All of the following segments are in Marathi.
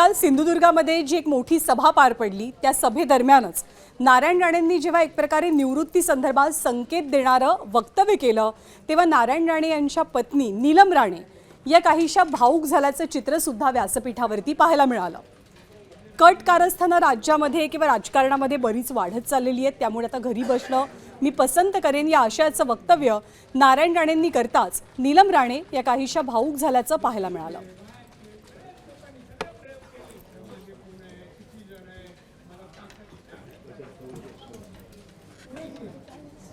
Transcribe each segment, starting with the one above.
काल सिंधुदुर्गामध्ये जी एक मोठी सभा पार पडली त्या सभेदरम्यानच नारायण राणेंनी जेव्हा एक प्रकारे निवृत्ती संदर्भात संकेत देणारं वक्तव्य केलं तेव्हा नारायण राणे यांच्या पत्नी नीलम राणे या काहीशा भावूक झाल्याचं चित्र सुद्धा व्यासपीठावरती पाहायला मिळालं। कट कारस्थानं राज्यामध्ये किंवा राजकारणामध्ये बरीच वाढत चाललेली आहेत, त्यामुळे आता घरी बसणं मी पसंत करेन या आशयाचं वक्तव्य नारायण राणेंनी करताच नीलम राणे या काहीशा भावूक झाल्याचं पाहायला मिळालं।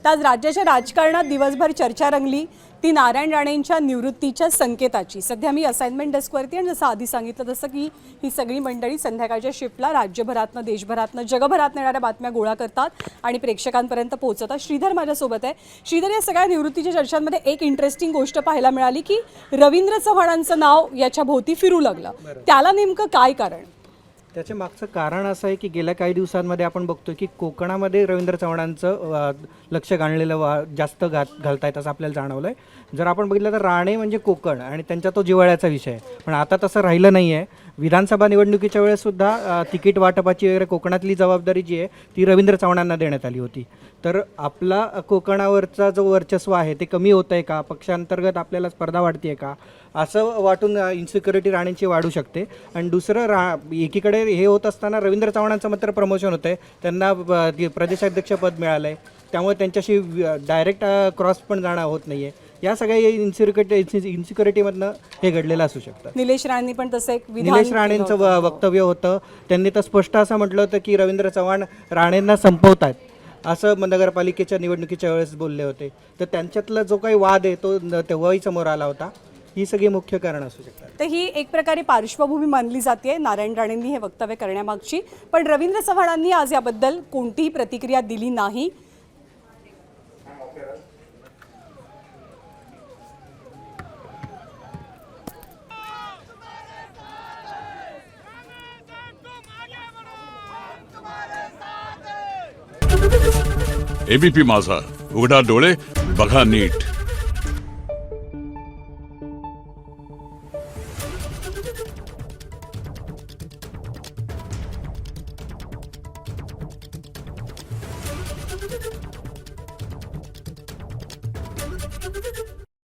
आज राज्याच्या राजकारणात दिवसभर चर्चा रंगली ती नारायण राणेंच्या निवृत्तीच्या संकेताची। सध्या मी असाइनमेंट डेस्कवरती आणि जसं आधी सांगितलं तसं की ही सगळी मंडळी संध्याकाळच्या शिफ्टला राज्यभरातनं देशभरातनं जगभरातनं येणाऱ्या बातम्या गोळा करतात आणि प्रेक्षकांपर्यंत पोहोचवतात। श्रीधर माझ्यासोबत आहे। श्रीधर, या सगळ्या निवृत्तीच्या चर्चांमध्ये एक इंटरेस्टिंग गोष्ट पाहायला मिळाली की रवींद्र चव्हाणांचं नाव याच्या भोवती फिरू लागलं, त्याला नेमकं काय कारण? त्याचे मागचं कारण असं आहे की गेल्या काही दिवसांमध्ये आपण बघतोय की कोकणामध्ये रवींद्र चव्हाणांचं लक्ष गाणलेलं जास्त घालतायत असं आपल्याला जाणवलं आहे। जर आपण बघितलं तर राणे म्हणजे कोकण आणि त्यांचा तो जिव्हाळ्याचा विषय आहे, पण आता तसं राहिलं नाही आहे। विधानसभा निवडणुकीच्या वेळेससुद्धा तिकीट वाटपाची वगैरे कोकणातली जबाबदारी जी आहे ती रवींद्र चव्हाणांना देण्यात आली होती। तर आपला कोकणावरचा जो वर्चस्व आहे ते कमी होतं आहे का, पक्षांतर्गत आपल्याला स्पर्धा वाढते आहे का, असं वाटून इन्सिक्युरिटी राणेंची वाढू शकते। आणि दुसरं एकीकडे हे होत असताना रवींद्र चव्हाणांचं मात्र प्रमोशन होतं आहे, त्यांना प्रदेशाध्यक्षपद मिळालं आहे, त्यामुळे त्यांच्याशी डायरेक्ट क्रॉस पण जाणं होत नाही आहे। या सगळ्या इन्सिक्युरिटीमधनं हे घडलेलं असू शकतं। निलेश राणेंनी पण तसं एक निलेश राणेंचं वक्तव्य होतं, त्यांनी तर स्पष्ट असं म्हटलं होतं की रवींद्र चव्हाण राणेंना संपवतात असं नगरपालिकेच्या निवडणुकीच्या वेळेस बोलले होते। तर त्यांच्यातला जो काही वाद आहे तो तेव्हाही समोर आला होता। ही सगळी मुख्य कारण असू शकतात। तर ही एक प्रकारे पार्श्वभूमी मानली जाते नारायण राणेंनी हे वक्तव्य करण्यामागची, पण रवींद्र चव्हाणांनी आज याबद्दल कोणतीही प्रतिक्रिया दिली नाही। एबीपी माझा, उघडा डोळे बघा नीट।